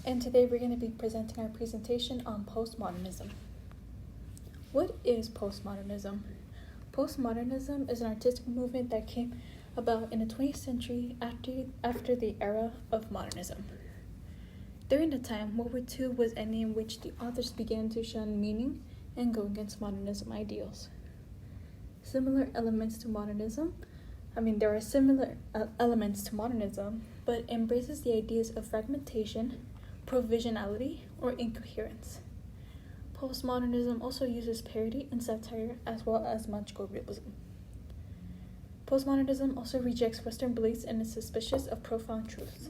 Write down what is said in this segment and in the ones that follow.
And today we're going to be presenting our presentation on postmodernism. What is postmodernism? Postmodernism is an artistic movement that came about in the 20th century after the era of modernism. During the time, World War II was ending, in which the authors began to shun meaning and go against modernism ideals. Similar elements to modernism, there are similar elements to modernism, but embraces the ideas of fragmentation, provisionality, or incoherence. Postmodernism also uses parody and satire as well as magical realism. Postmodernism also rejects Western beliefs and is suspicious of profound truths.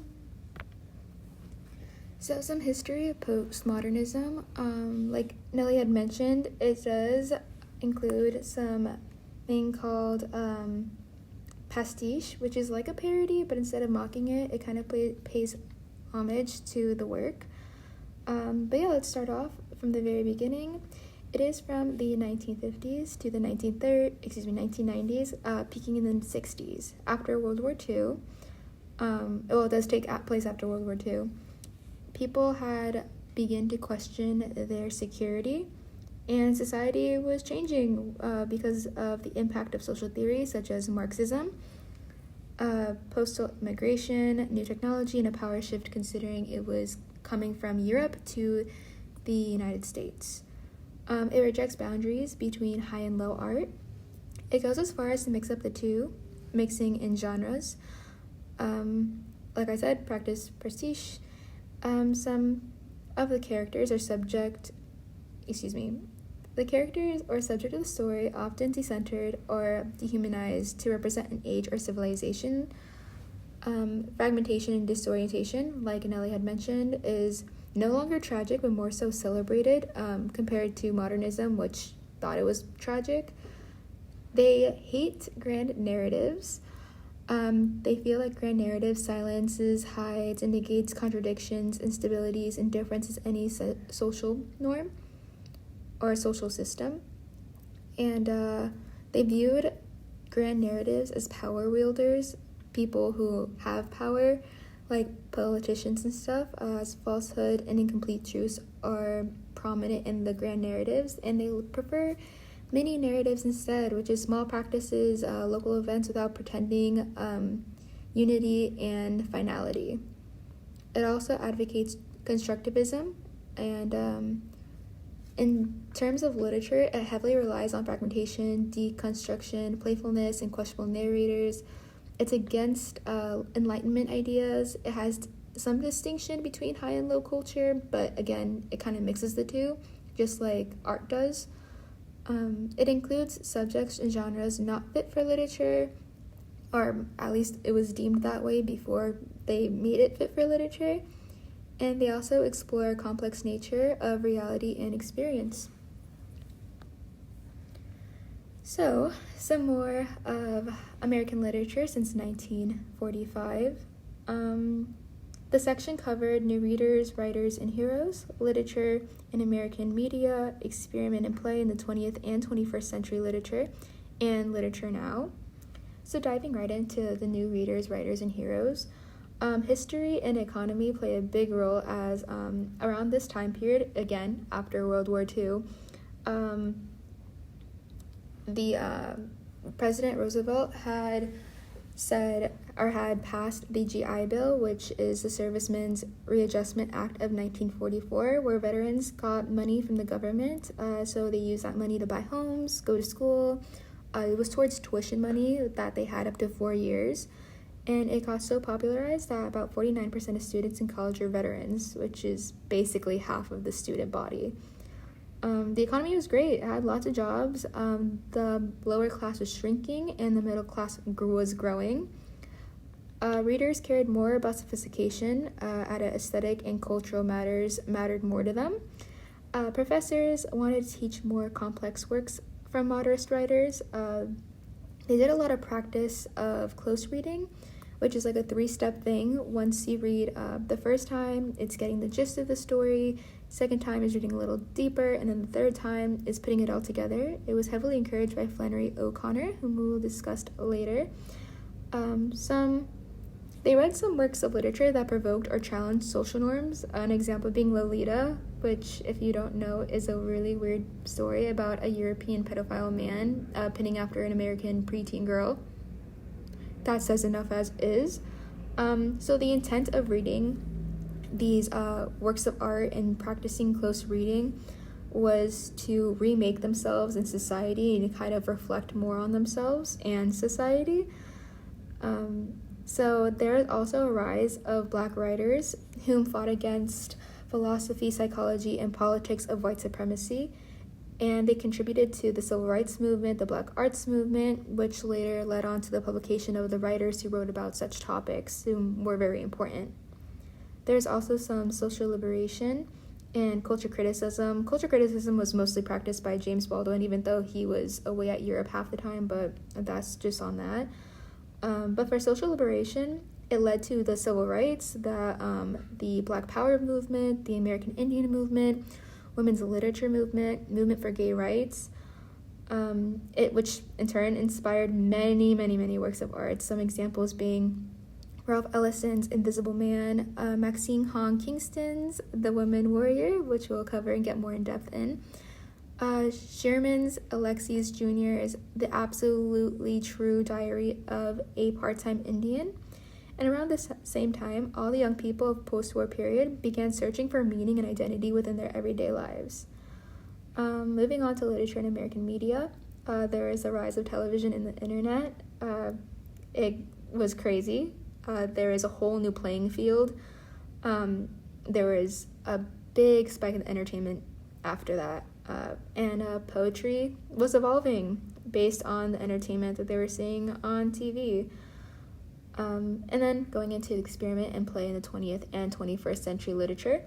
So some history of postmodernism, like Nelly had mentioned, it does include something called pastiche, which is like a parody, but instead of mocking it, it kind of pays homage to the work. But yeah, let's start off from the very beginning. It is from the 1950s to the 1990s, peaking in the 60s. After World War II, it does take place after World War II, people had begun to question their security, and society was changing because of the impact of social theories such as Marxism, postal migration, new technology, and a power shift considering it was coming from Europe to the United States. It rejects boundaries between high and low art. It goes as far as to mix up the two, mixing in genres. Like I said, practice pastiche. Some of the characters or subject of the story often decentered or dehumanized to represent an age or civilization. Fragmentation and disorientation, like Nelly had mentioned, is no longer tragic but more so celebrated compared to modernism, which thought it was tragic. They hate grand narratives. They feel like grand narrative silences, hides, and negates contradictions, instabilities, and differences in any social norm or social system. And they viewed grand narratives as power wielders, people who have power, like politicians and stuff, as falsehood and incomplete truths are prominent in the grand narratives, and they prefer mini narratives instead, which is small practices, local events without pretending unity and finality. It also advocates constructivism, and in terms of literature, it heavily relies on fragmentation, deconstruction, playfulness, and questionable narrators. It's against Enlightenment ideas. It has some distinction between high and low culture, but again, it kind of mixes the two, just like art does. It includes subjects and genres not fit for literature, or at least it was deemed that way before they made it fit for literature. And they also explore complex nature of reality and experience. So, some more of American literature since 1945. The section covered new readers, writers, and heroes, literature in American media, experiment and play in the 20th and 21st century literature, and literature now. So diving right into the new readers, writers, and heroes, history and economy play a big role as around this time period, again, after World War II, President Roosevelt had passed the GI Bill, which is the Servicemen's Readjustment Act of 1944, where veterans got money from the government, so they used that money to buy homes, go to school. It was towards tuition money that they had up to 4 years, and it got so popularized that about 49% of students in college are veterans, which is basically half of the student body. The economy was great. It had lots of jobs. The lower class was shrinking and the middle class was growing. Readers cared more about sophistication at aesthetic and cultural matters mattered more to them. Professors wanted to teach more complex works from moderate writers. They did a lot of practice of close reading, which is like a 3-step thing. Once you read the first time, it's getting the gist of the story. Second time is reading a little deeper, and then the third time is putting it all together. It was heavily encouraged by Flannery O'Connor, whom we will discuss later. They read some works of literature that provoked or challenged social norms, an example being Lolita, which, if you don't know, is a really weird story about a European pedophile man pinning after an American preteen girl. That says enough as is. So the intent of reading these works of art and practicing close reading was to remake themselves in society and kind of reflect more on themselves and society. So there is also a rise of Black writers whom fought against philosophy, psychology, and politics of white supremacy, and they contributed to the civil rights movement, the Black arts movement, which later led on to the publication of the writers who wrote about such topics, who were very important. There's also some social liberation and culture criticism. Culture criticism was mostly practiced by James Baldwin, even though he was away at Europe half the time, but that's just on that. But for social liberation, it led to the civil rights, the Black Power movement, the American Indian movement, women's literature movement for gay rights, which in turn inspired many, many, many works of art. Some examples being Ralph Ellison's Invisible Man, Maxine Hong Kingston's The Woman Warrior, which we'll cover and get more in depth in. Sherman's Alexius Jr.'s The Absolutely True Diary of a Part-Time Indian. And around the same time, all the young people of post-war period began searching for meaning and identity within their everyday lives. Moving on to literature and American media, there is a rise of television and the internet. It was crazy. There is a whole new playing field. There was a big spike in entertainment after that. And poetry was evolving based on the entertainment that they were seeing on TV. And then going into experiment and play in the 20th and 21st century literature.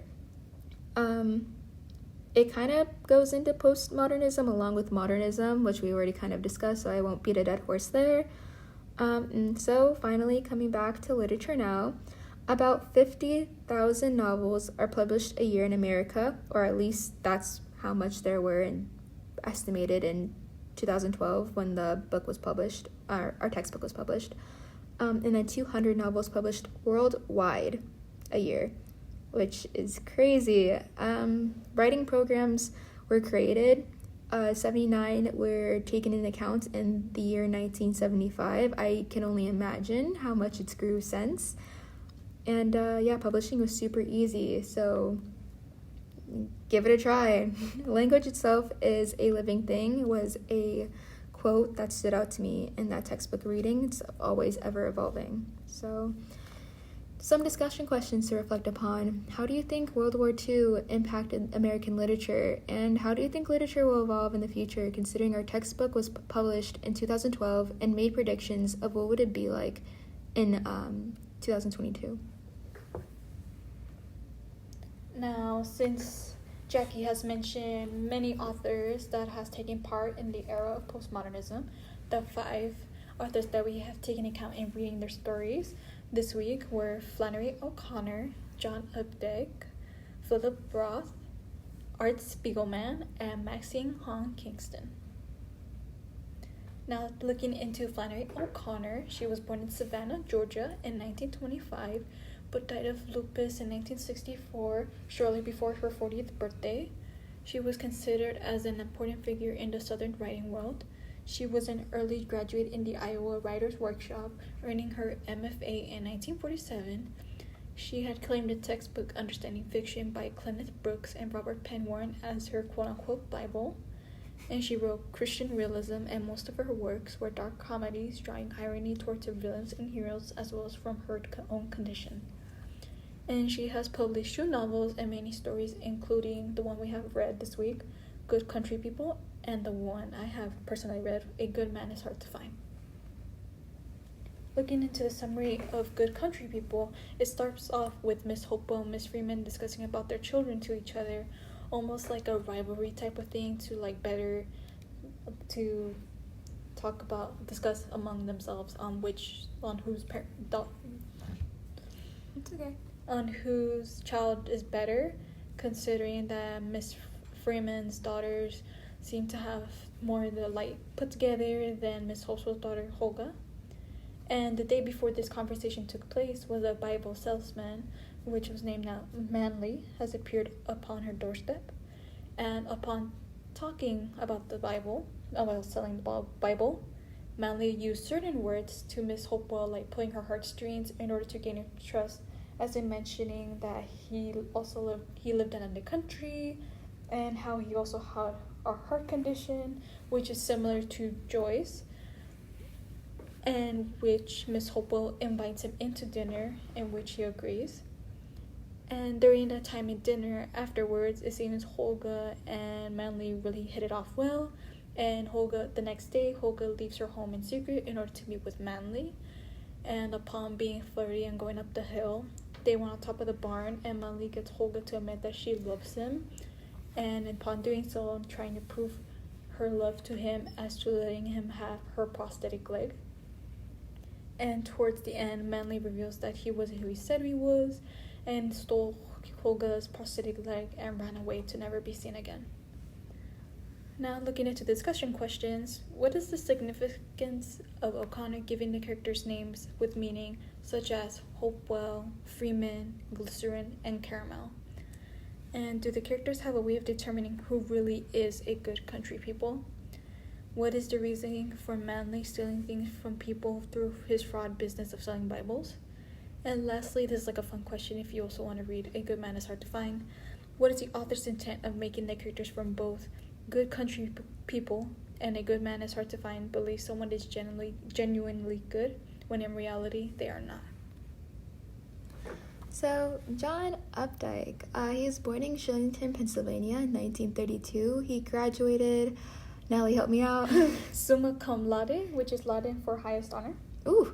It kind of goes into postmodernism along with modernism, which we already kind of discussed, so I won't beat a dead horse there. And so finally, coming back to literature now, about 50,000 novels are published a year in America, or at least that's how much there were estimated in 2012 when the book was published, our textbook was published. And then 200 novels published worldwide a year, which is crazy. Writing programs were created. 79 were taken into account in the year 1975. I can only imagine how much it's grew since. And publishing was super easy, so give it a try. Language itself is a living thing was a quote that stood out to me in that textbook reading. It's always ever evolving. So some discussion questions to reflect upon. How do you think World War II impacted American literature? And how do you think literature will evolve in the future, considering our textbook was published in 2012 and made predictions of what would it be like in 2022? Now, since Jackie has mentioned many authors that has taken part in the era of postmodernism, the 5 authors that we have taken account in reading their stories this week were Flannery O'Connor, John Updike, Philip Roth, Art Spiegelman, and Maxine Hong Kingston. Now, looking into Flannery O'Connor, she was born in Savannah, Georgia in 1925, but died of lupus in 1964, shortly before her 40th birthday. She was considered as an important figure in the Southern writing world. She was an early graduate in the Iowa Writers' Workshop, earning her MFA in 1947. She had claimed the textbook Understanding Fiction by Kenneth Brooks and Robert Penn Warren as her quote-unquote Bible. And she wrote Christian realism, and most of her works were dark comedies, drawing irony towards her villains and heroes, as well as from her own condition. And she has published 2 novels and many stories, including the one we have read this week, Good Country People, and the one I have personally read, A Good Man is Hard to Find. Looking into the summary of Good Country People, it starts off with Miss Hopewell and Miss Freeman discussing about their children to each other, almost like a rivalry type of thing to discuss among themselves on whose child is better, considering that Miss Freeman's daughters seem to have more of the light put together than Miss Hopewell's daughter Holga. And the day before this conversation took place was a Bible salesman, which was named now Manly, has appeared upon her doorstep. And upon talking about the Bible, about selling the Bible, Manly used certain words to Miss Hopewell, like pulling her heartstrings in order to gain her trust, as in mentioning that he lived in the country, and how he also had a heart condition, which is similar to Joy's, and which Miss Hopewell invites him into dinner, in which he agrees. And during that time in dinner, afterwards, it seems Holga and Manly really hit it off well. And the next day, Holga leaves her home in secret in order to meet with Manly. And upon being flirty and going up the hill, they went on top of the barn, and Manly gets Holga to admit that she loves him. And upon doing so, trying to prove her love to him as to letting him have her prosthetic leg. And towards the end, Manly reveals that he wasn't who he said he was, and stole Holga's prosthetic leg and ran away to never be seen again. Now, looking into discussion questions, what is the significance of O'Connor giving the characters names with meaning, such as Hopewell, Freeman, Glycerin, and Caramel? And do the characters have a way of determining who really is a good country people? What is the reasoning for Manly stealing things from people through his fraud business of selling Bibles? And lastly, this is like a fun question if you also want to read A Good Man is Hard to Find. What is the author's intent of making the characters from both good country people and A Good Man is Hard to Find believe someone is genuinely good when in reality they are not? So, John Updike, he was born in Shillington, Pennsylvania in 1932. He graduated, Nellie, help me out. Summa cum laude, which is Latin for highest honor.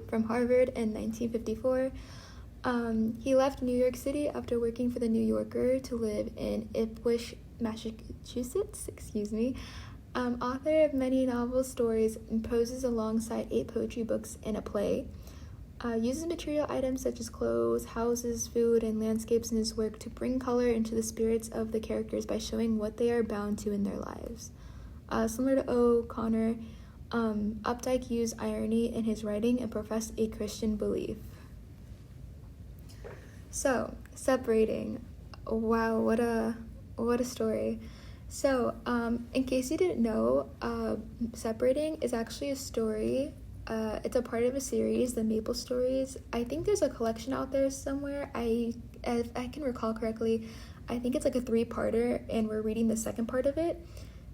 From Harvard in 1954. He left New York City after working for The New Yorker to live in Ipswich, Massachusetts, author of many novels, stories, and poses alongside 8 poetry books and a play. Uses material items such as clothes, houses, food, and landscapes in his work to bring color into the spirits of the characters by showing what they are bound to in their lives. Similar to O'Connor, Updike used irony in his writing and professed a Christian belief. So, separating. Wow, what a story. So, in case you didn't know, Separating is actually a story. It's a part of a series, the Maple Stories. I think there's a collection out there somewhere. If I can recall correctly, I think it's like a 3-parter, and we're reading the second part of it.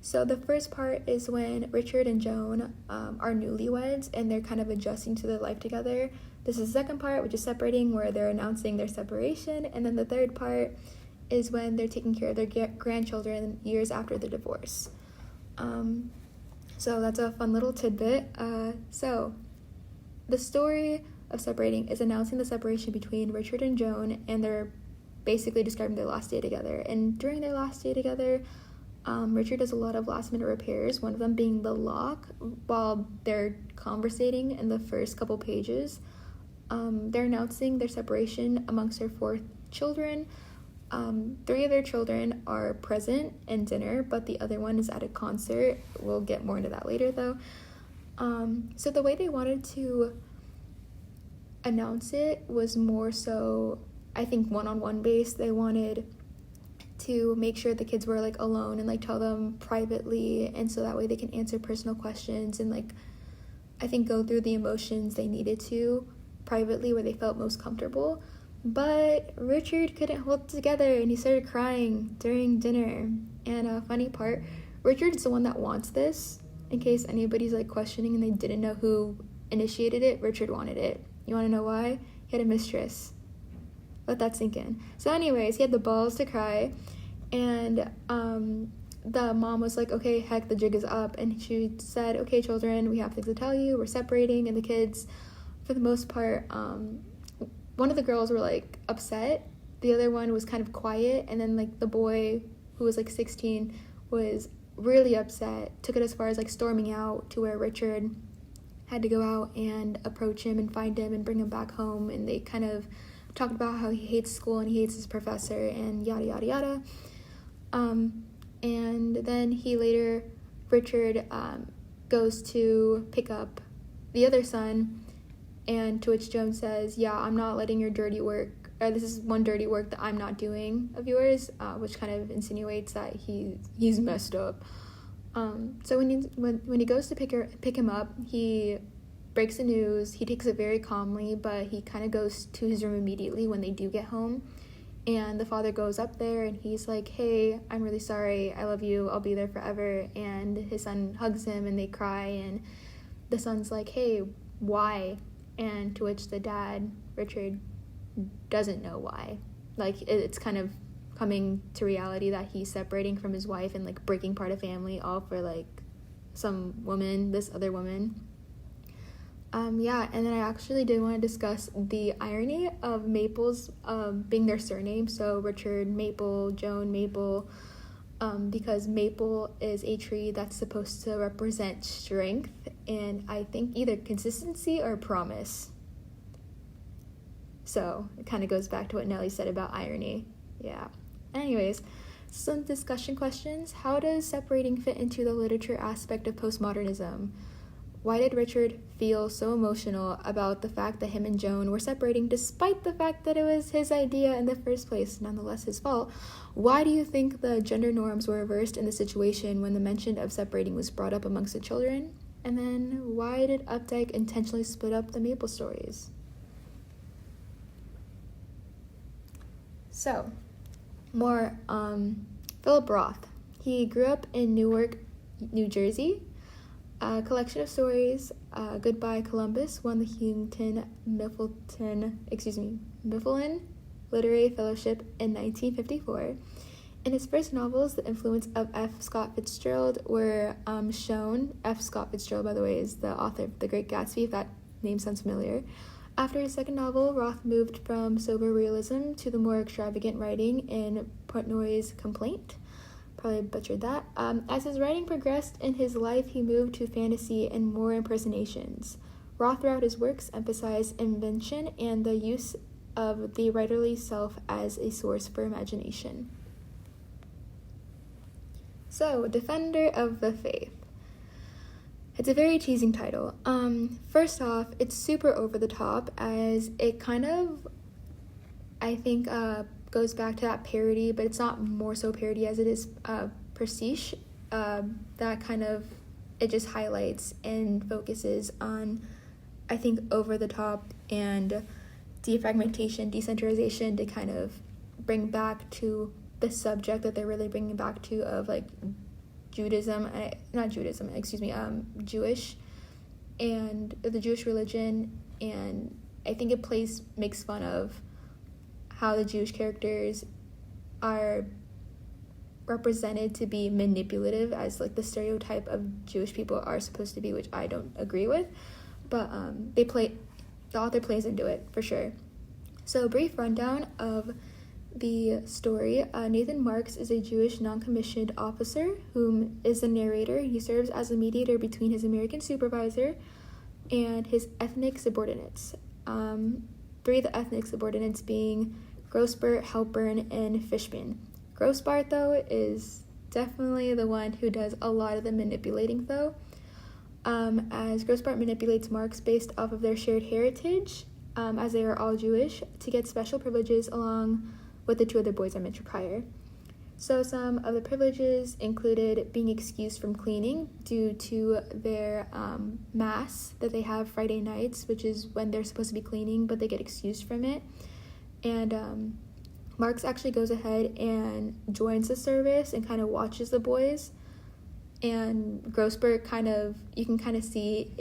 So the first part is when Richard and Joan are newlyweds, and they're kind of adjusting to their life together. This is the second part, which is Separating, where they're announcing their separation. And then the third part is when they're taking care of their grandchildren years after the divorce. So that's a fun little tidbit. So the story of Separating is announcing the separation between Richard and Joan, and they're basically describing their last day together. And during their last day together, Richard does a lot of last-minute repairs, one of them being the lock, while they're conversating in the first couple pages. They're announcing their separation amongst their 4 children. 3 of their children are present in dinner, but the other one is at a concert. We'll get more into that later, though. So the way they wanted to announce it was more so, I think, one-on-one based. They wanted to make sure the kids were like alone and like tell them privately, and so that way they can answer personal questions and like I think go through the emotions they needed to privately where they felt most comfortable. But Richard couldn't hold it together, and he started crying during dinner. And a funny part, Richard's the one that wants this. In case anybody's like questioning and they didn't know who initiated it, Richard wanted it. You want to know why? He had a mistress. Let that sink in. So anyways, he had the balls to cry, and the mom was like, okay, heck, the jig is up. And she said, okay, children, we have things to tell you. We're separating. And the kids, for the most part, one of the girls were like upset, the other one was kind of quiet, and then like the boy who was like 16 was really upset, took it as far as like storming out to where Richard had to go out and approach him and find him and bring him back home. And they kind of talked about how he hates school and he hates his professor and yada yada yada. And then Richard goes to pick up the other son, And to which Joan says, yeah, I'm not letting your dirty work, or this is one dirty work that I'm not doing of yours, which kind of insinuates that he's messed up. So when he goes to pick him up, he breaks the news. He takes it very calmly, but he kind of goes to his room immediately when they do get home. And the father goes up there and he's like, hey, I'm really sorry. I love you. I'll be there forever. And his son hugs him and they cry. And the son's like, hey, why? And to which the dad, Richard, doesn't know why. Like, it's kind of coming to reality that he's separating from his wife and like breaking part of family all for like some woman, this other woman. Yeah, and then I actually did want to discuss the irony of Maple's being their surname. So Richard Maple, Joan Maple, because maple is a tree that's supposed to represent strength and I think either consistency or promise. So it kind of goes back to what Nellie said about irony. Yeah. Anyways, some discussion questions. How does separating fit into the literature aspect of postmodernism? Why did Richard feel so emotional about the fact that him and Joan were separating despite the fact that it was his idea in the first place, nonetheless his fault? Why do you think the gender norms were reversed in the situation when the mention of separating was brought up amongst the children? And then why did Updike intentionally split up the Maple stories? So, more Philip Roth. He grew up in Newark, New Jersey. A collection of stories, Goodbye Columbus, won the Mifflin Literary Fellowship in 1954. In his first novels, the influence of F. Scott Fitzgerald were shown. F. Scott Fitzgerald, by the way, is the author of The Great Gatsby, if that name sounds familiar. After his second novel, Roth moved from sober realism to the more extravagant writing in Portnoy's Complaint. Probably butchered that. As his writing progressed in his life, he moved to fantasy and more impersonations. Roth, throughout his works, emphasized invention and the use of the writerly self as a source for imagination. So, Defender of the Faith. It's a very teasing title. First off, it's super over the top as it kind of, I think, goes back to that parody, but it's not more so parody as it is pastiche. That kind of, it just highlights and focuses on, I think, over the top and defragmentation, decentralization to kind of bring back to the subject that they're really bringing back to of like Jewish and the Jewish religion. And I think it makes fun of how the Jewish characters are represented to be manipulative as like the stereotype of Jewish people are supposed to be, which I don't agree with, but the author plays into it for sure. So, brief rundown of the story. Nathan Marks is a Jewish non-commissioned officer whom is the narrator. He serves as a mediator between his American supervisor and his ethnic subordinates. Three of the ethnic subordinates being Grossbart, Halpern, and Fishman. Grossbart, though, is definitely the one who does a lot of the manipulating, though, as Grossbart manipulates Marks based off of their shared heritage, as they are all Jewish, to get special privileges along with the two other boys I mentioned prior. So some of the privileges included being excused from cleaning due to their mass that they have Friday nights, which is when they're supposed to be cleaning, but they get excused from it. And Marks actually goes ahead and joins the service and kind of watches the boys. And Grossberg you can kind of see,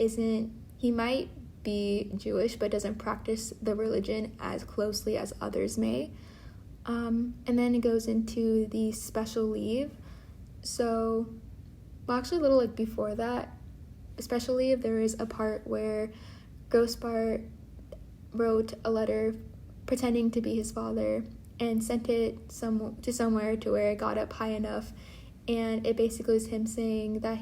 he might be Jewish, but doesn't practice the religion as closely as others may. And then it goes into the special leave. So, well, actually a little like before that, special leave, there is a part where Grossbart wrote a letter pretending to be his father and sent it to somewhere to where it got up high enough, and it basically is him saying that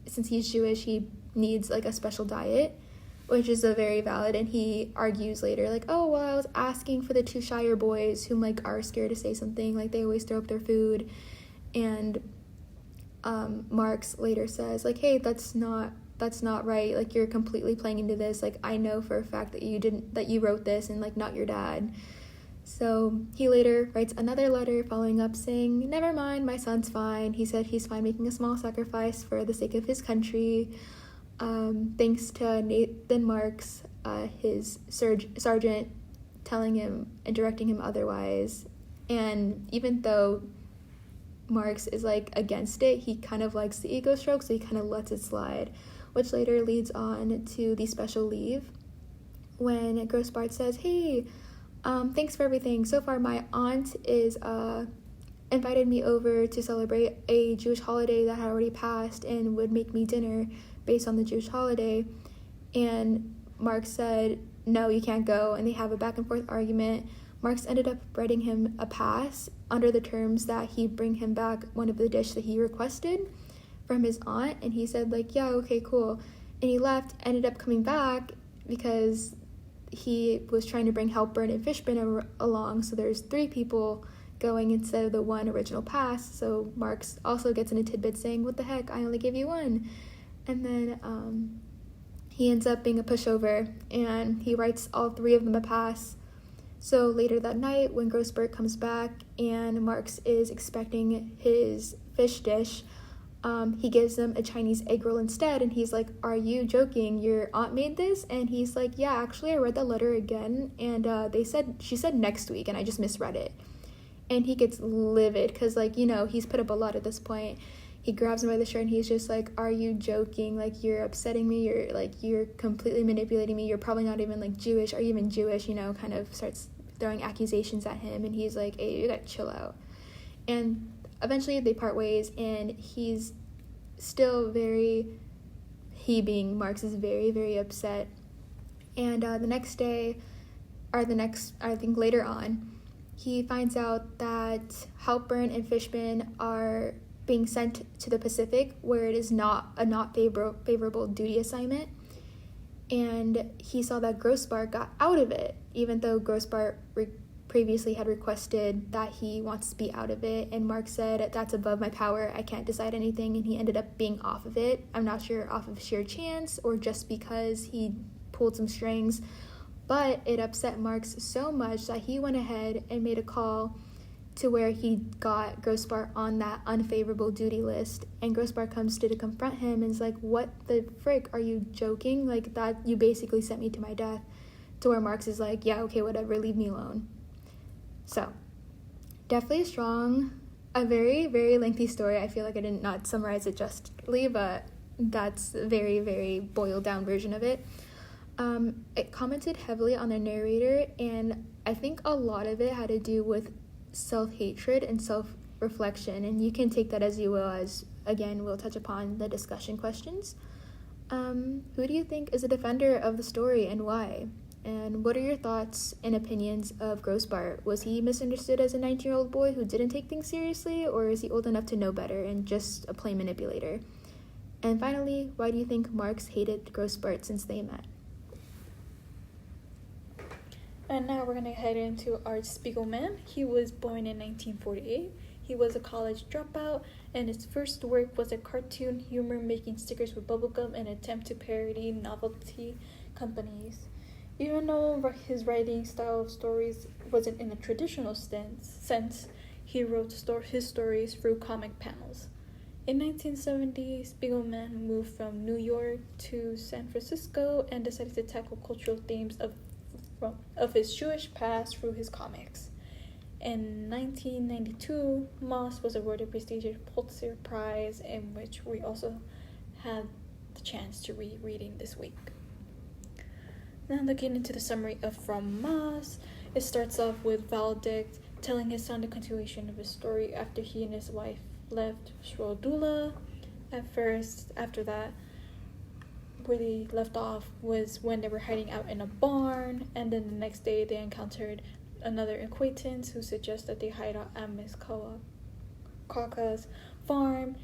since he's Jewish, he needs like a special diet, which is a very valid, and he argues later like, oh well, I was asking for the two Shire boys whom like are scared to say something, like they always throw up their food. And Marx later says like, hey, that's not that's not right. Like, you're completely playing into this. Like, I know for a fact that you wrote this and, like, not your dad. So he later writes another letter following up saying, never mind, my son's fine. He said he's fine making a small sacrifice for the sake of his country. Thanks to Nathan Marks, his sergeant, telling him and directing him otherwise. And even though Marks is, like, against it, he kind of likes the ego stroke, so he kind of lets it slide, which later leads on to the special leave when Grossbart says, hey, thanks for everything. So far, my aunt is invited me over to celebrate a Jewish holiday that had already passed and would make me dinner based on the Jewish holiday. And Marx said, no, you can't go, and they have a back and forth argument. Marx ended up writing him a pass under the terms that he bring him back one of the dish that he requested from his aunt, and he said, like, yeah, okay, cool. And he left, ended up coming back because he was trying to bring Halpern and Fishburne along, so there's 3 people going instead of the one original pass. So Marx also gets in a tidbit saying, what the heck, I only gave you one. And then he ends up being a pushover, and he writes all 3 of them a pass. So later that night, when Grossbart comes back and Marx is expecting his fish dish, he gives them a Chinese egg roll instead, and he's like, are you joking? Your aunt made this? And he's like, yeah, actually, I read that letter again, and she said next week, and I just misread it. And he gets livid, because, like, you know, he's put up a lot at this point. He grabs him by the shirt, and he's just like, are you joking? Like, you're upsetting me, you're completely manipulating me, you're probably not even, like, Jewish, are you even Jewish, you know, kind of starts throwing accusations at him, and he's like, hey, you gotta chill out. And eventually they part ways, and he's still being Marx is very, very upset. And the next day, I think later on, he finds out that Halpern and Fishburne are being sent to the Pacific, where it is not favorable duty assignment. And he saw that Grossbart got out of it, even though Grossbart previously had requested that he wants to be out of it, and Marx said, that's above my power, I can't decide anything, and he ended up being off of it. I'm not sure off of sheer chance or just because he pulled some strings, but it upset Marx so much that he went ahead and made a call to where he got Grossbart on that unfavorable duty list, and Grossbart comes to confront him and is like, what the frick, are you joking? Like, that, you basically sent me to my death. To where Marx is like, yeah, okay, whatever, leave me alone. So, definitely a very, very lengthy story. I feel like I did not summarize it justly, but that's a very, very boiled down version of it. It commented heavily on the narrator, and I think a lot of it had to do with self-hatred and self-reflection, and you can take that as you will, as again we'll touch upon the discussion questions. Who do you think is a defender of the story and why? And what are your thoughts and opinions of Grossbart? Was he misunderstood as a 19-year-old boy who didn't take things seriously, or is he old enough to know better and just a plain manipulator? And finally, why do you think Marx hated Grossbart since they met? And now we're going to head into Art Spiegelman. He was born in 1948. He was a college dropout, and his first work was a cartoon humor making stickers with bubblegum in an attempt to parody novelty companies. Even though his writing style of stories wasn't in a traditional sense, he wrote his stories through comic panels. In 1970, Spiegelman moved from New York to San Francisco and decided to tackle cultural themes of his Jewish past through his comics. In 1992, Moss was awarded a prestigious Pulitzer Prize, in which we also had the chance to reading this week. Now looking into the summary of From Moss, it starts off with Valdict telling his son the continuation of his story after he and his wife left Shrodula. After that, where they left off was when they were hiding out in a barn, and then the next day they encountered another acquaintance who suggests that they hide out at Miss Kaka's farm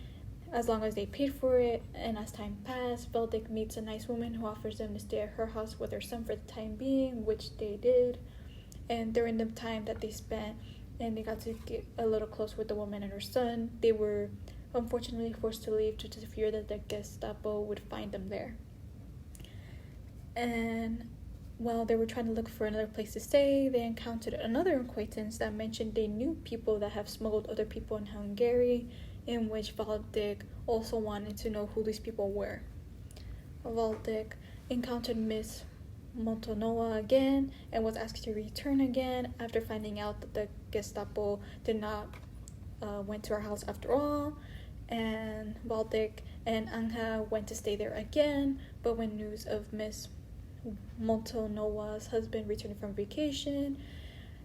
as long as they paid for it. And as time passed, Veldick meets a nice woman who offers them to stay at her house with her son for the time being, which they did. And during the time that they spent and they got to get a little close with the woman and her son, they were unfortunately forced to leave due to the fear that the Gestapo would find them there. And while they were trying to look for another place to stay, they encountered another acquaintance that mentioned they knew people that have smuggled other people in Hungary, in which Valdik also wanted to know who these people were. Valdik encountered Miss Montonoa again and was asked to return again after finding out that the Gestapo did not went to her house after all, and Valdik and Anja went to stay there again, but when news of Miss Montonoa's husband returning from vacation,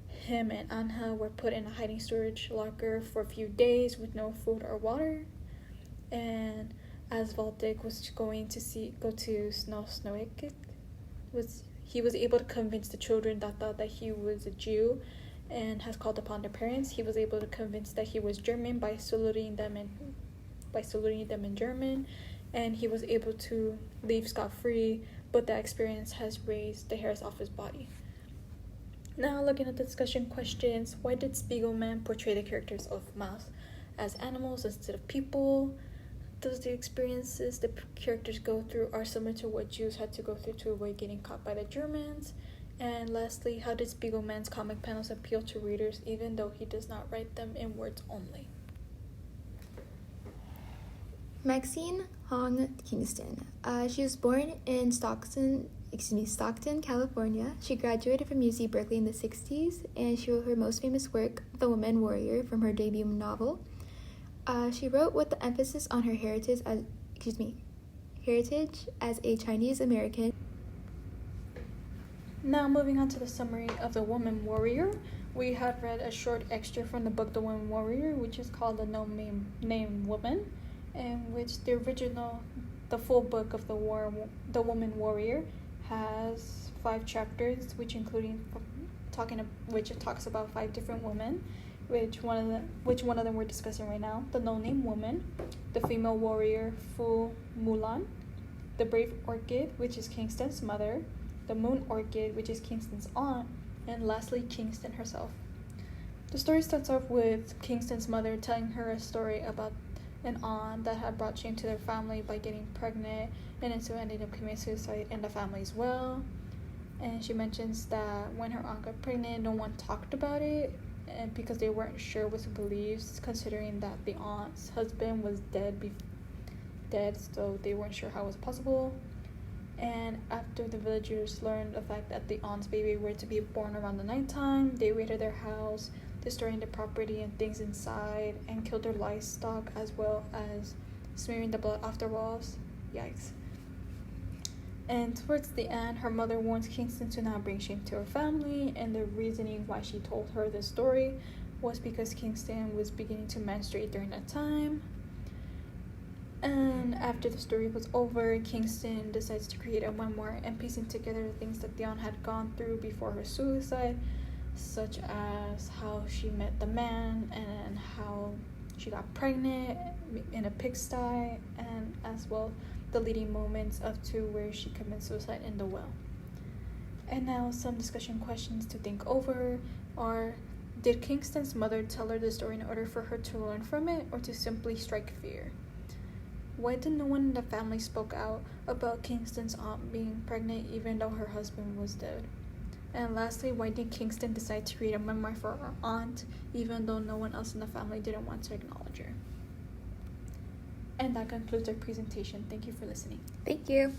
him and Anja were put in a hiding storage locker for a few days with no food or water. And as Valdik was going to go to Snowicket, he was able to convince the children that thought that he was a Jew and has called upon their parents. He was able to convince that he was German by saluting them in German, and he was able to leave scot-free, but that experience has raised the hairs off his body. Now, looking at the discussion questions, why did Spiegelman portray the characters of Maus as animals instead of people? Does the experiences the characters go through are similar to what Jews had to go through to avoid getting caught by the Germans? And lastly, how did Spiegelman's comic panels appeal to readers even though he does not write them in words only? Maxine Hong Kingston. She was born in Stockton, California. She graduated from UC Berkeley in the 60s, and she wrote her most famous work, The Woman Warrior, from her debut novel. She wrote with the emphasis on her heritage as a Chinese American. Now, moving on to the summary of The Woman Warrior, we have read a short extra from the book The Woman Warrior, which is called The No Name Woman, in which the full book of The Woman Warrior has 5 chapters, which talks about 5 different women, which one of them we're discussing right now: the No-Name Woman, the female warrior Fu Mulan, the Brave Orchid, which is Kingston's mother, the Moon Orchid, which is Kingston's aunt, and lastly, Kingston herself. The story starts off with Kingston's mother telling her a story about an aunt that had brought shame to their family by getting pregnant and so ended up committing suicide in the family as well. And she mentions that when her aunt got pregnant, no one talked about it, and because they weren't sure what to believe, considering that the aunt's husband was dead, so they weren't sure how it was possible. And after the villagers learned the fact that the aunt's baby were to be born around the nighttime, they raided their house, destroying the property and things inside, and killed their livestock, as well as smearing the blood off their walls. Yikes. And towards the end, her mother warns Kingston to not bring shame to her family, and the reasoning why she told her this story was because Kingston was beginning to menstruate during that time. And after the story was over, Kingston decides to create a memoir and piecing together the things that the aunt had gone through before her suicide, such as how she met the man and how she got pregnant in a pigsty, and as well the leading moments up to where she committed suicide in the well. And now some discussion questions to think over are: did Kingston's mother tell her the story in order for her to learn from it, or to simply strike fear? Why did no one in the family spoke out about Kingston's aunt being pregnant even though her husband was dead? And lastly, why did Kingston decide to create a memoir for her aunt even though no one else in the family didn't want to acknowledge her? And that concludes our presentation. Thank you for listening. Thank you.